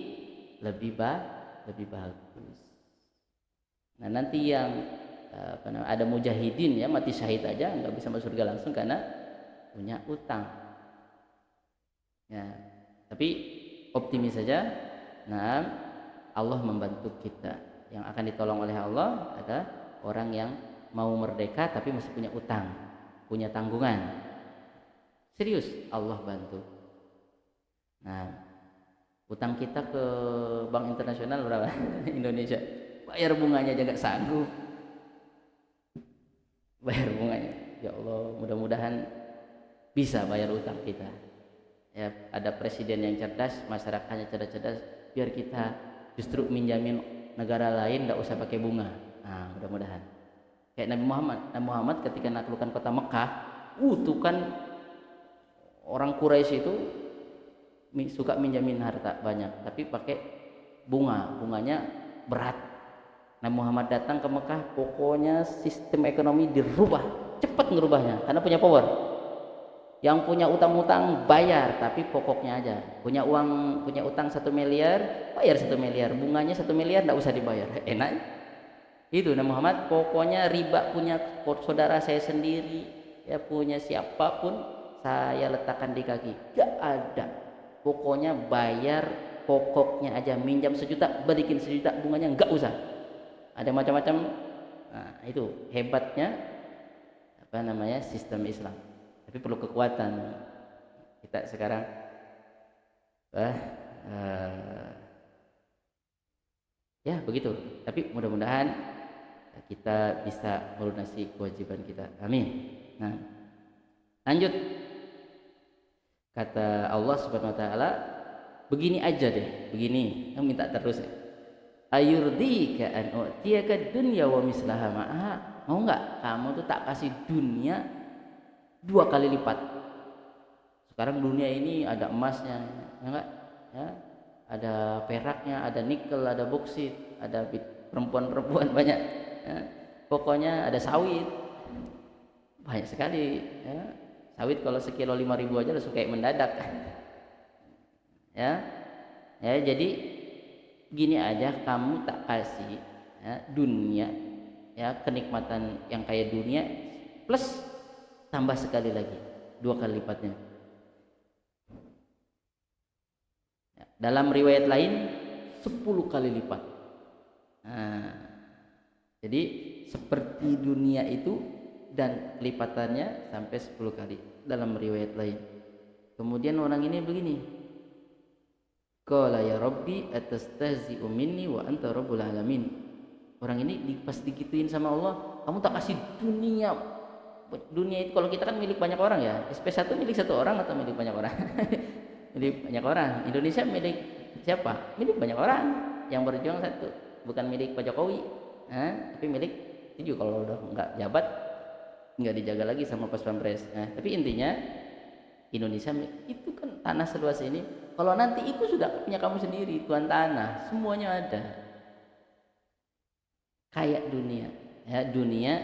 lebih bagus. Nah, nanti yang ada mujahidin ya, mati syahid aja enggak bisa masuk surga langsung karena punya utang. Ya, tapi optimis saja. Nah, Allah membantu kita. Yang akan ditolong oleh Allah ada orang yang mau merdeka tapi masih punya utang, punya tanggungan. Serius, Allah bantu. Nah, utang kita ke Bank Internasional berapa? Indonesia. Bayar bunganya aja nggak sanggup. Bayar bunganya. Ya Allah, mudah-mudahan bisa bayar utang kita. Ya, ada presiden yang cerdas, masyarakatnya cerdas-cerdas, biar kita justru minjamin negara lain, tidak usah pakai bunga. Nah, mudah-mudahan kayak Nabi Muhammad ketika menaklukkan kota Mekah, tuh kan orang Quraisy itu suka minjamin harta banyak, tapi pakai bunganya berat. Nabi Muhammad datang ke Mekah, pokoknya sistem ekonomi dirubah, cepat ngerubahnya karena punya power. Yang punya utang-utang bayar, tapi pokoknya aja. Punya utang 1 miliar, bayar 1 miliar. Bunganya 1 miliar tidak usah dibayar. Enak. Itu Nabi Muhammad, pokoknya riba punya saudara saya sendiri, ya punya siapapun saya letakkan di kaki. Gak ada. Pokoknya bayar pokoknya aja. Minjam 1 juta, balikin 1 juta, bunganya nggak usah. Ada macam-macam. Nah, itu hebatnya sistem Islam. Tapi perlu kekuatan kita sekarang. Ya begitu. Tapi mudah-mudahan kita bisa melunasi kewajiban kita. Amin. Nah, lanjut. Kata Allah Subhanahu wa taala, begini aja deh, begini. Kamu minta terus ya. Ayurdika an u'tiyaka dunya wa mislaha ma'aha. Mau enggak kamu tuh tak kasih dunia 2 kali lipat. Sekarang dunia ini ada emasnya, ya enggak? Ya, ada peraknya, ada nikel, ada boksit, ada perempuan-perempuan banyak. Ya. Pokoknya ada sawit, banyak sekali. Ya. Sawit kalau sekilo 5.000 aja langsung kayak mendadak. Ya, jadi gini aja, kamu tak kasih ya, dunia, ya kenikmatan yang kayak dunia plus tambah sekali lagi 2 kali lipatnya. Ya, dalam riwayat lain 10 kali lipat. Nah, jadi seperti dunia itu dan lipatannya sampai 10 kali dalam riwayat lain. Kemudian orang ini begini, qala ya rabbi atastahzi'u minni wa anta rabbul alamin. Orang ini pas digituin sama Allah, kamu tak kasih dunia. Dunia itu kalau kita kan milik banyak orang ya. SP1 milik 1 orang atau milik banyak orang? Milik banyak orang. Indonesia milik siapa? Milik banyak orang. Yang berjuang satu, bukan milik Pak Jokowi, tapi milik 7. Kalau udah nggak jabat, nggak dijaga lagi sama pas pampres. Tapi intinya Indonesia itu kan tanah seluas ini. Kalau nanti itu sudah punya kamu sendiri, tuan tanah, semuanya ada. Kayak dunia, ya dunia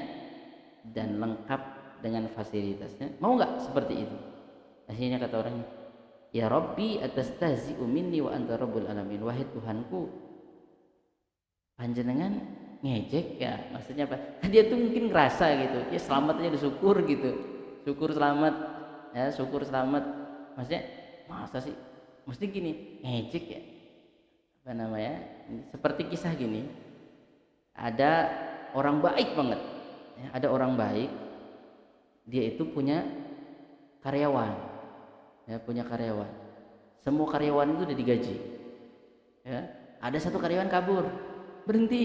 dan lengkap dengan fasilitasnya. Mau nggak seperti itu? Akhirnya kata orangnya, ya Rabbi atastahzi'u minni wa anta rabbul alamin. Wahai Tuhanku, panjenengan ngejek ya, maksudnya apa? Dia tuh mungkin ngerasa gitu, ya selamat aja disyukur gitu, syukur selamat, ya syukur selamat. Maksudnya masa sih, mesti gini ngejek ya, apa namanya? Seperti kisah gini. Ada orang baik banget, ya, ada orang baik, dia itu punya karyawan, ya punya karyawan. Semua karyawan itu udah digaji, ya. Ada satu karyawan kabur, berhenti,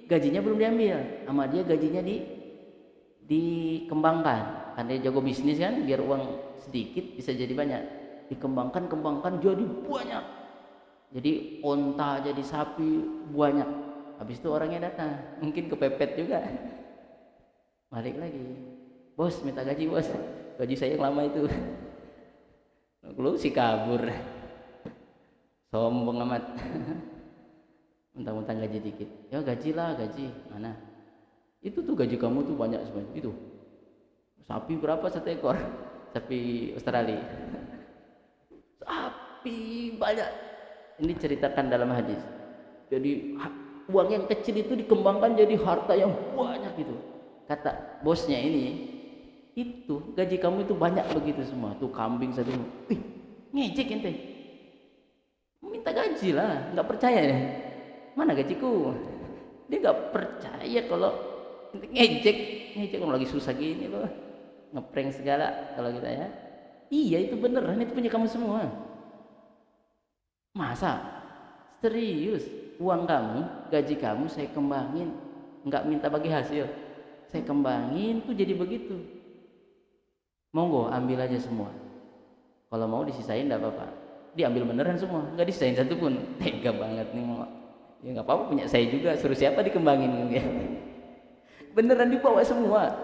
gajinya belum diambil, sama dia gajinya dikembangkan, kan dia jago bisnis kan, biar uang sedikit bisa jadi banyak, dikembangkan jadi banyak, jadi onta, jadi sapi banyak. Habis itu orangnya datang, mungkin kepepet juga, balik lagi, bos minta gaji bos, gaji saya yang lama itu. Lu si kabur, sombong amat. Mentang-mentang gaji dikit, ya gajilah, gaji mana? Itu tuh gaji kamu tuh banyak sebenarnya. Itu sapi berapa 1 ekor? Sapi Australia. Sapi banyak. Ini ceritakan dalam hadis. Jadi uang yang kecil itu dikembangkan jadi harta yang banyak gitu. Kata bosnya ini, itu gaji kamu itu banyak begitu semua. Tuh kambing satu, ngejek ente. Minta gaji lah, nggak percaya ya? Mana gajiku? Dia nggak percaya kalau ngejek kalau lagi susah gini loh, ngeprank segala kalau kita ya. Iya itu beneran, itu punya kamu semua. Masa? Serius? Uang kamu, gaji kamu saya kembangin, nggak minta bagi hasil, saya kembangin tuh jadi begitu. Monggo ambil aja semua. Kalau mau disisain nggak apa-apa. Diambil beneran semua, nggak disisain satu pun. Tega banget nih mau. Ya nggak apa-apa, punya saya juga. Suruh siapa dikembangin? Beneran dibawa semua.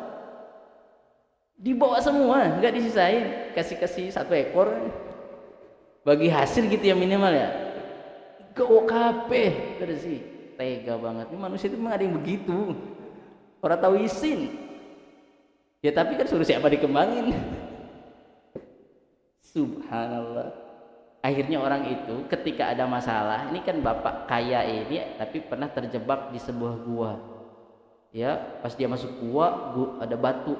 Dibawa semua, nggak disisain. Kasih 1 ekor, bagi hasil gitu ya minimal ya. GOKP terus sih, tega banget. Ini manusia itu memang ada yang begitu. Orang tahu izin. Ya tapi kan suruh siapa dikembangin. Subhanallah. Akhirnya orang itu ketika ada masalah, ini kan bapak kaya ini tapi pernah terjebak di sebuah gua. Ya, pas dia masuk gua ada batu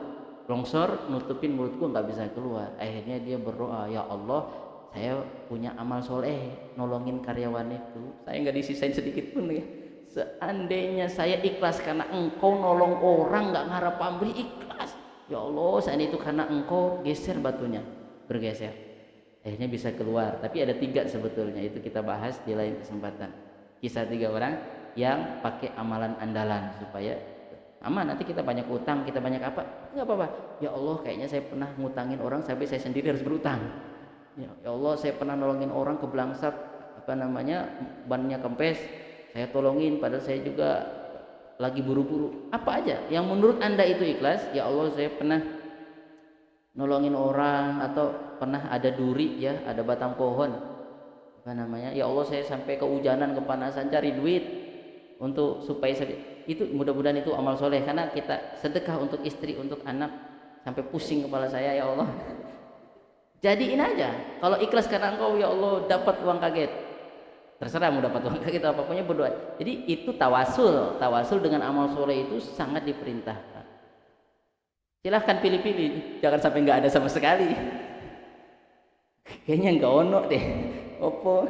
longsor nutupin mulutku, nggak bisa keluar. Akhirnya dia berdoa, ya Allah, saya punya amal soleh nolongin karyawan itu, saya nggak disisain sedikit pun ya. Seandainya saya ikhlas karena engkau nolong orang, nggak ngarap pamrih, ikhlas ya Allah, saat itu karena engkau geser batunya, bergeser, akhirnya bisa keluar. Tapi ada 3 sebetulnya, itu kita bahas di lain kesempatan. Kisah 3 orang yang pakai amalan andalan supaya aman. Nanti kita banyak utang, kita banyak apa, nggak apa-apa. Ya Allah, kayaknya saya pernah ngutangin orang sampai saya sendiri harus berutang. Ya Allah, saya pernah nolongin orang ke Blangsat, bannya kempes, saya tolongin padahal saya juga lagi buru-buru. Apa aja yang menurut Anda itu ikhlas. Ya Allah, saya pernah nolongin orang, atau pernah ada duri ya, ada batang pohon, ya Allah, saya sampai kehujanan, kepanasan cari duit untuk supaya saya, itu mudah-mudahan itu amal soleh. Karena kita sedekah untuk istri, untuk anak, sampai pusing kepala saya, ya Allah. Jadiin aja, kalau ikhlas karena engkau ya Allah, dapat uang kaget, terserah mau dapat uang kita apapun berdoa. Jadi itu tawasul dengan amal soleh itu sangat diperintahkan. Silahkan pilih-pilih, jangan sampai nggak ada sama sekali. Kayaknya nggak ono deh. Opo?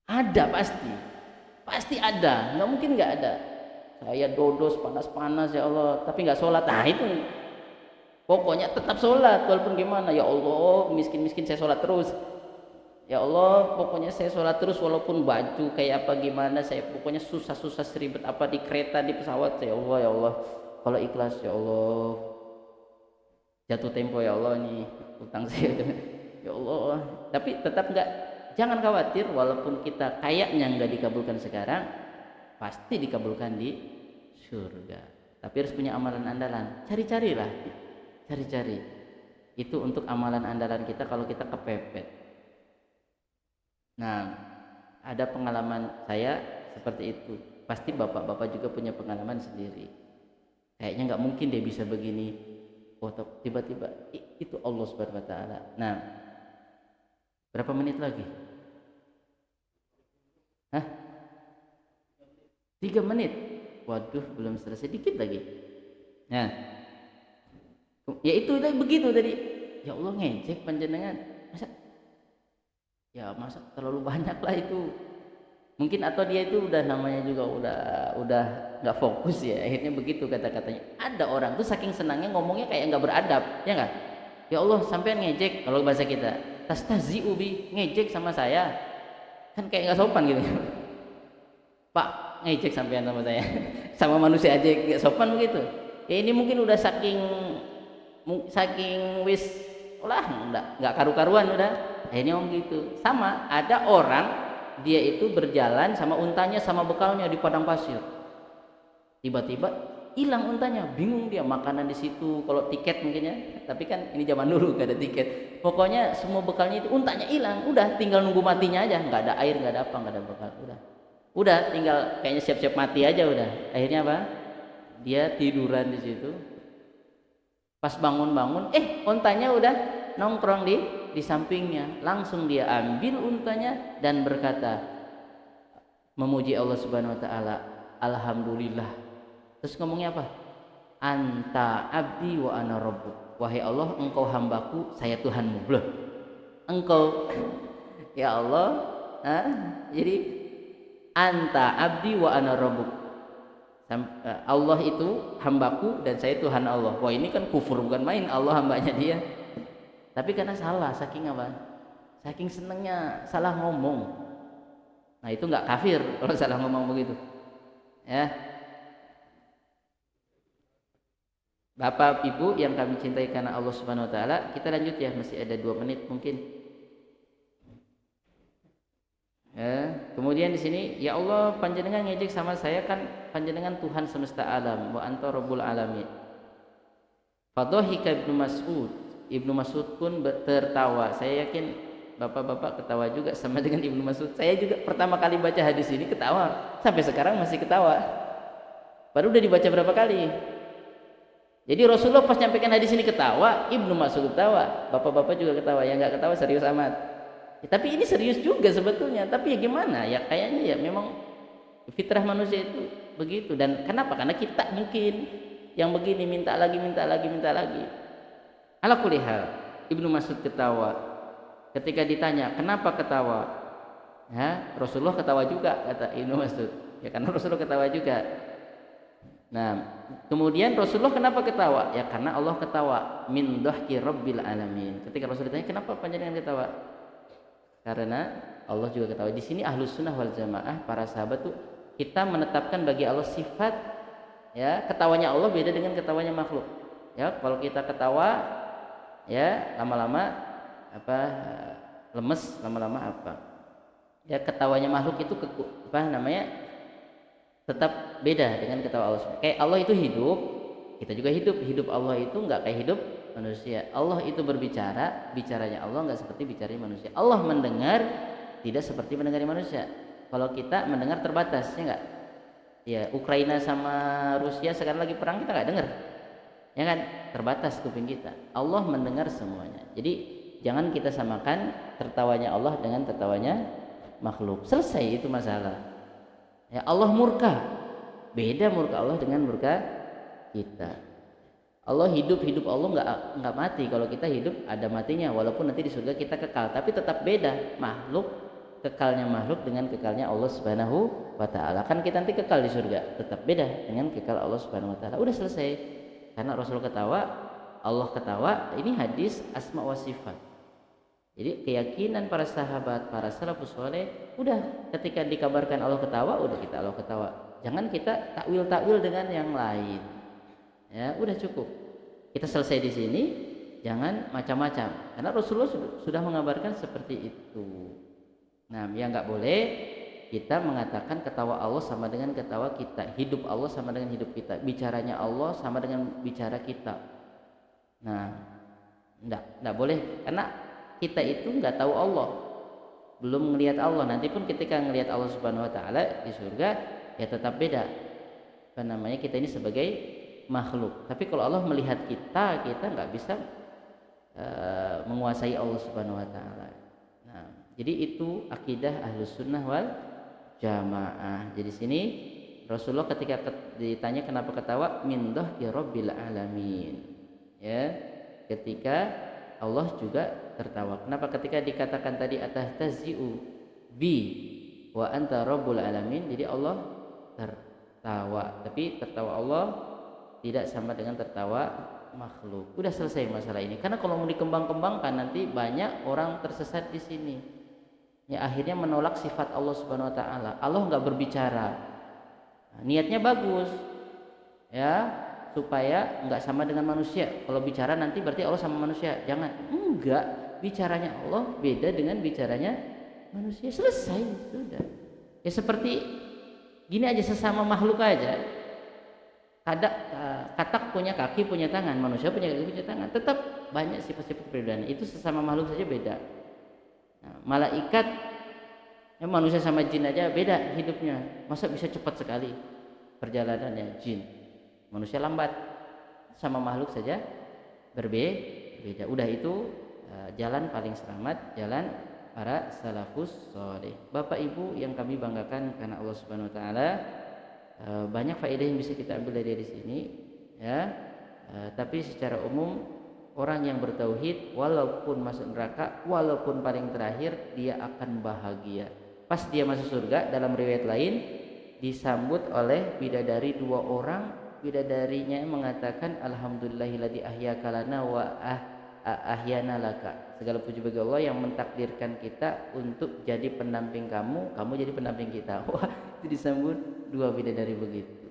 Ada pasti ada, nggak mungkin nggak ada. Saya dodos panas-panas ya Allah, tapi nggak sholat. Nah itu pokoknya tetap sholat walaupun gimana. Ya Allah, miskin-miskin saya sholat terus. Ya Allah, pokoknya saya sholat terus walaupun baju kayak apa gimana, saya pokoknya susah-susah seribet apa di kereta di pesawat. Ya Allah, ya Allah, kalau ikhlas ya Allah, jatuh tempo ya Allah nih utang saya. Ya Allah, tapi tetap nggak, jangan khawatir walaupun kita kayaknya nggak dikabulkan sekarang, pasti dikabulkan di surga. Tapi harus punya amalan andalan, cari-cari itu untuk amalan andalan kita kalau kita kepepet. Nah, ada pengalaman saya seperti itu. Pasti bapak-bapak juga punya pengalaman sendiri. Kayaknya nggak mungkin dia bisa begini. Oh, tiba-tiba itu Allah Subhanahu Wa Taala. Nah, berapa menit lagi? Hah? 3 menit. Waduh, belum selesai, dikit lagi. Nah, ya itu begitu tadi. Ya Allah, ngecek panjenengan. Masa terlalu banyak lah itu, mungkin, atau dia itu udah namanya juga udah nggak fokus ya, akhirnya begitu kata-katanya. Ada orang tuh saking senangnya ngomongnya kayak nggak beradab, ya nggak? Ya Allah, sampean ngejek, kalau bahasa kita tastazi ubi, ngejek sama saya, kan kayak nggak sopan gitu. Pak, ngejek sampean sama saya. Sama manusia aja nggak sopan begitu ya. Ini mungkin udah saking wis lah nggak karu-karuan udah. Akhirnya om gitu. Sama ada orang dia itu berjalan sama untanya sama bekalnya di padang pasir, tiba-tiba hilang untanya, bingung dia, makanan di situ, kalau tiket mungkin ya, tapi kan ini zaman dulu gak ada tiket, pokoknya semua bekalnya itu, untanya hilang, udah tinggal nunggu matinya aja, nggak ada air, nggak ada apa, nggak ada bekal, udah tinggal kayaknya siap-siap mati aja udah. Akhirnya apa, dia tiduran di situ, pas bangun-bangun untanya udah nongkrong di sampingnya. Langsung dia ambil untanya dan berkata, memuji Allah Subhanahu Wa Taala, alhamdulillah. Terus ngomongnya apa? Anta abdi wa ana rabbuk. Wahai Allah, engkau hambaku, saya Tuhanmu. Loh, engkau ya Allah, jadi anta abdi wa ana rabbuk. Allah itu hambaku dan saya Tuhan Allah. Wah, ini kan kufur bukan main, Allah hambanya dia. Tapi karena salah, saking apa? Saking senengnya salah ngomong. Nah, itu nggak kafir kalau salah ngomong begitu. Ya. Bapak Ibu yang kami cintai karena Allah Subhanahu Wa Taala, kita lanjut ya, masih ada 2 menit mungkin. Ya, kemudian di sini, ya Allah, panjenengan ngejek sama saya kan, panjenengan Tuhan semesta alam, wa anta rabbul alamin. Fadhahika Ibnu Mas'ud pun tertawa. Saya yakin bapak-bapak ketawa juga sama dengan Ibnu Mas'ud. Saya juga pertama kali baca hadis ini ketawa, sampai sekarang masih ketawa. Baru udah dibaca berapa kali. Jadi Rasulullah pas nyampaikan hadis ini ketawa, Ibnu Mas'ud ketawa, bapak-bapak juga ketawa. Yang nggak ketawa serius amat. Ya, tapi ini serius juga sebetulnya. Tapi ya gimana? Ya kayaknya ya memang fitrah manusia itu begitu. Dan kenapa? Karena kita mungkin yang begini minta lagi. Ala kulli hal, Ibnu Mas'ud ketawa. Ketika ditanya, "Kenapa ketawa?" Ya, Rasulullah ketawa juga, kata Ibnu Mas'ud. Ya karena Rasulullah ketawa juga. Nah, kemudian Rasulullah kenapa ketawa? Ya karena Allah ketawa, min dhahki rabbil alamin. Ketika Rasulullah ditanya, "Kenapa panjenengan ketawa?" Karena Allah juga ketawa. Di sini Ahlus Sunnah wal Jamaah, para sahabat tuh kita menetapkan bagi Allah sifat, ya, ketawanya Allah beda dengan ketawanya makhluk. Ya, kalau kita ketawa ya lama-lama lemes, lama-lama ya ketawanya makhluk itu tetap beda dengan ketawa Allah. Kayak Allah itu hidup, kita juga hidup Allah itu nggak kayak hidup manusia. Allah itu berbicara, bicaranya Allah nggak seperti bicaranya manusia. Allah mendengar, tidak seperti mendengar manusia. Kalau kita mendengar terbatas, ya nggak? Ya, Ukraina sama Rusia sekarang lagi perang, kita nggak dengar, ya kan? Terbatas kuping kita. Allah mendengar semuanya. Jadi jangan kita samakan tertawanya Allah dengan tertawanya makhluk. Selesai itu masalah. Ya, Allah murka. Beda murka Allah dengan murka kita. Allah hidup Allah nggak mati. Kalau kita hidup ada matinya, walaupun nanti di surga kita kekal, tapi tetap beda. Makhluk, kekalnya makhluk dengan kekalnya Allah Subhanahu wa taala. Kan kita nanti kekal di surga, tetap beda dengan kekal Allah Subhanahu wa taala. Udah selesai. Karena Rasul ketawa, Allah ketawa, ini hadis asma wa sifat. Jadi keyakinan para sahabat, para salafus saleh, udah ketika dikabarkan Allah ketawa, udah kita Allah ketawa. Jangan kita takwil dengan yang lain. Ya, udah cukup. Kita selesai di sini, jangan macam-macam. Karena Rasulullah sudah mengabarkan seperti itu. Nah, yang nggak boleh kita mengatakan ketawa Allah sama dengan ketawa kita, hidup Allah sama dengan hidup kita, bicaranya Allah sama dengan bicara kita. Nah, enggak boleh, karena kita itu nggak tahu Allah, belum melihat Allah. Nanti pun ketika melihat Allah Subhanahu wa taala di surga, ya tetap beda. Apa namanya, kita ini sebagai makhluk. Tapi kalau Allah melihat kita nggak bisa menguasai Allah Subhanahu wa taala. Nah, jadi itu akidah Ahlus Sunnah wal Jamaah. Jadi sini Rasulullah ketika ditanya kenapa ketawa, min dhahki rabbil alamin. Ya, ketika Allah juga tertawa. Kenapa ketika dikatakan tadi atahtazi'u bi wa anta rabbul alamin, jadi Allah tertawa. Tapi tertawa Allah tidak sama dengan tertawa makhluk. Udah selesai masalah ini. Karena kalau mau dikembang-kembangkan nanti banyak orang tersesat di sini. Ya, akhirnya menolak sifat Allah Subhanahu wa taala. Allah enggak berbicara. Nah, niatnya bagus. Ya, supaya enggak sama dengan manusia. Kalau bicara nanti berarti Allah sama manusia. Jangan. Enggak. Bicaranya Allah beda dengan bicaranya manusia. Selesai, sudah. Ya seperti gini aja, sesama makhluk aja. Katak punya kaki, punya tangan, manusia punya kaki, punya tangan, tetap banyak sifat-sifat perbedaan. Itu sesama makhluk saja beda. Nah, malaikat, ya manusia sama jin aja beda hidupnya. Masa bisa cepat sekali perjalanannya jin? Manusia lambat. Sama makhluk saja berbeda. Udah itu jalan paling selamat, jalan para salafus shalih. Bapak Ibu yang kami banggakan karena Allah Subhanahu wa taala, banyak faedah yang bisa kita ambil dari sini, ya. Tapi secara umum orang yang bertauhid walaupun masuk neraka, walaupun paling terakhir, dia akan bahagia. Pas dia masuk surga, dalam riwayat lain disambut oleh bidadari 2 orang. Bidadarinya mengatakan alhamdulillahilladzi ahyaka lana wa ahyana laka. Segala puji bagi Allah yang mentakdirkan kita untuk jadi pendamping kamu jadi pendamping kita. Wah, itu disambut 2 bidadari begitu.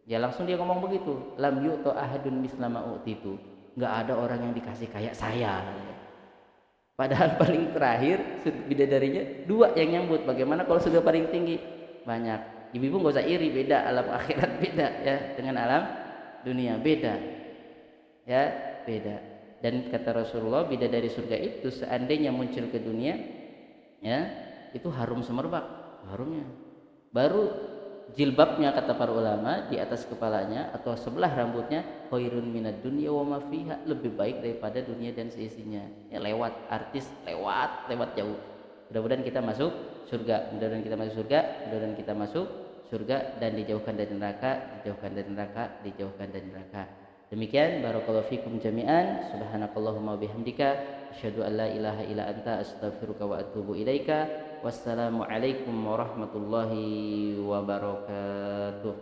Ya langsung dia ngomong begitu, lam yu'ta ahadun mislama utitu. Enggak ada orang yang dikasih kayak saya. Padahal paling terakhir bidadarinya 2 yang nyambut. Bagaimana kalau sudah paling tinggi? Banyak. Ibu-ibu enggak usah iri, beda alam akhirat, beda ya dengan alam dunia, beda. Ya, beda. Dan kata Rasulullah, bidadari surga itu seandainya muncul ke dunia, ya, itu harum semerbak, harumnya. Baru jilbabnya kata para ulama di atas kepalanya atau sebelah rambutnya khairun minad dunya wa ma fiha, lebih baik daripada dunia dan seisinya. Ya lewat artis, lewat jauh. Mudah-mudahan kita masuk surga, mudah-mudahan kita masuk surga, mudah-mudahan kita masuk surga dan dijauhkan dari neraka, dijauhkan dari neraka, dijauhkan dari neraka. Demikian, barakallahu fikum jami'an. Subhanakallahumma bihamdika asyhadu an la ilaha illa anta astaghfiruka wa atubu ilaika. Wassalamu alaikum warahmatullahi wabarakatuh.